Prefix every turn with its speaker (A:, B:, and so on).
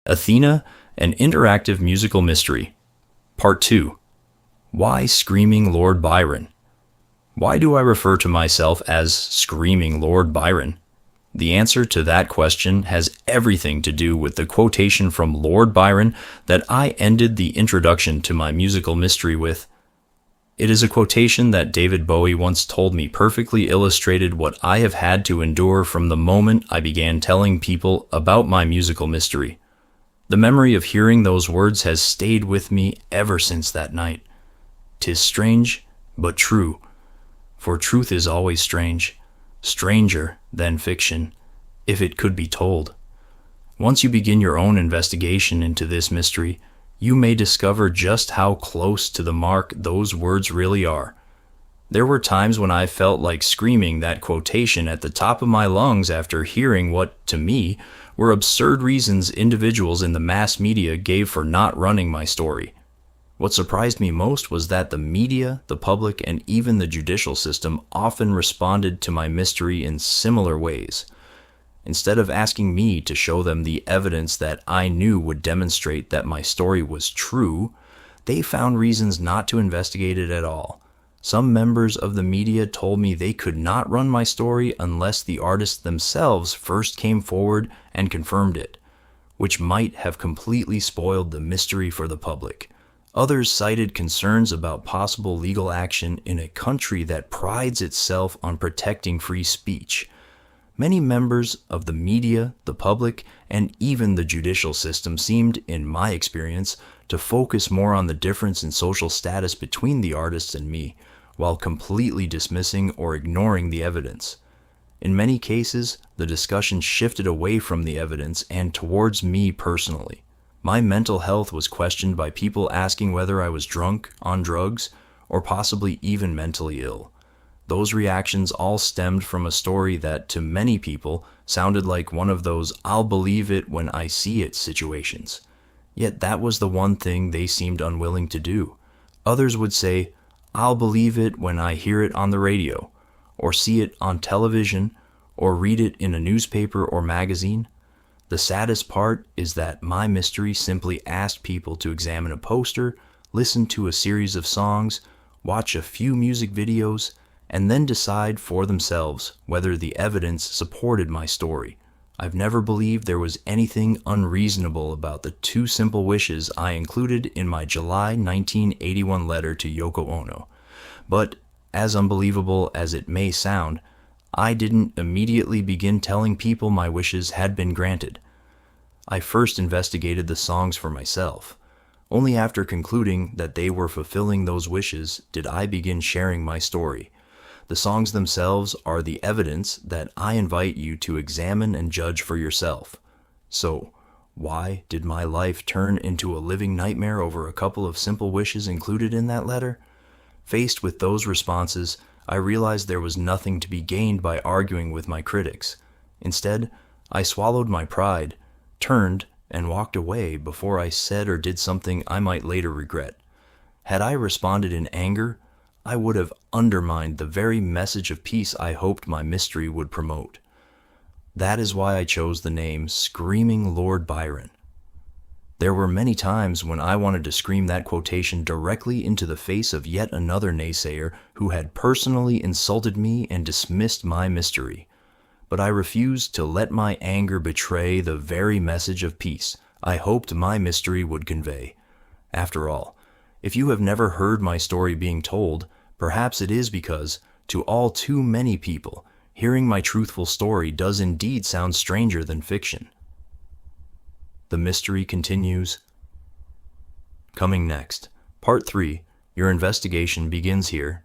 A: Athena, an interactive musical mystery. Part 2. Why Screaming Lord Byron? Why do I refer to myself as Screaming Lord Byron? The answer to that question has everything to do with the quotation from Lord Byron that I ended the introduction to my musical mystery with. It is a quotation that David Bowie once told me perfectly illustrated what I have had to endure from the moment I began telling people about my musical mystery. The memory of hearing those words has stayed with me ever since that night. "'Tis strange, but true, for truth is always strange, stranger than fiction, if it could be told." Once you begin your own investigation into this mystery, you may discover just how close to the mark those words really are. There were times when I felt like screaming that quotation at the top of my lungs after hearing what, to me, were absurd reasons individuals in the mass media gave for not running my story. What surprised me most was that the media, the public, and even the judicial system often responded to my mystery in similar ways. Instead of asking me to show them the evidence that I knew would demonstrate that my story was true, they found reasons not to investigate it at all. Some members of the media told me they could not run my story unless the artists themselves first came forward and confirmed it, which might have completely spoiled the mystery for the public. Others cited concerns about possible legal action in a country that prides itself on protecting free speech. Many members of the media, the public, and even the judicial system seemed, in my experience, to focus more on the difference in social status between the artists and me, while completely dismissing or ignoring the evidence. In many cases, the discussion shifted away from the evidence and towards me personally. My mental health was questioned by people asking whether I was drunk, on drugs, or possibly even mentally ill. Those reactions all stemmed from a story that, to many people, sounded like one of those "I'll believe it when I see it" situations. Yet that was the one thing they seemed unwilling to do. Others would say, "I'll believe it when I hear it on the radio, or see it on television, or read it in a newspaper or magazine." The saddest part is that my mystery simply asked people to examine a poster, listen to a series of songs, watch a few music videos, and then decide for themselves whether the evidence supported my story. I've never believed there was anything unreasonable about the two simple wishes I included in my July 1981 letter to Yoko Ono. But, as unbelievable as it may sound, I didn't immediately begin telling people my wishes had been granted. I first investigated the songs for myself. Only after concluding that they were fulfilling those wishes did I begin sharing my story. The songs themselves are the evidence that I invite you to examine and judge for yourself. So, why did my life turn into a living nightmare over a couple of simple wishes included in that letter? Faced with those responses, I realized there was nothing to be gained by arguing with my critics. Instead, I swallowed my pride, turned, and walked away before I said or did something I might later regret. Had I responded in anger, I would have undermined the very message of peace I hoped my mystery would promote. That is why I chose the name Screaming Lord Byron. There were many times when I wanted to scream that quotation directly into the face of yet another naysayer who had personally insulted me and dismissed my mystery. But I refused to let my anger betray the very message of peace I hoped my mystery would convey. After all, if you have never heard my story being told, perhaps it is because, to all too many people, hearing my truthful story does indeed sound stranger than fiction. The mystery continues. Coming next, Part 3, your investigation begins here,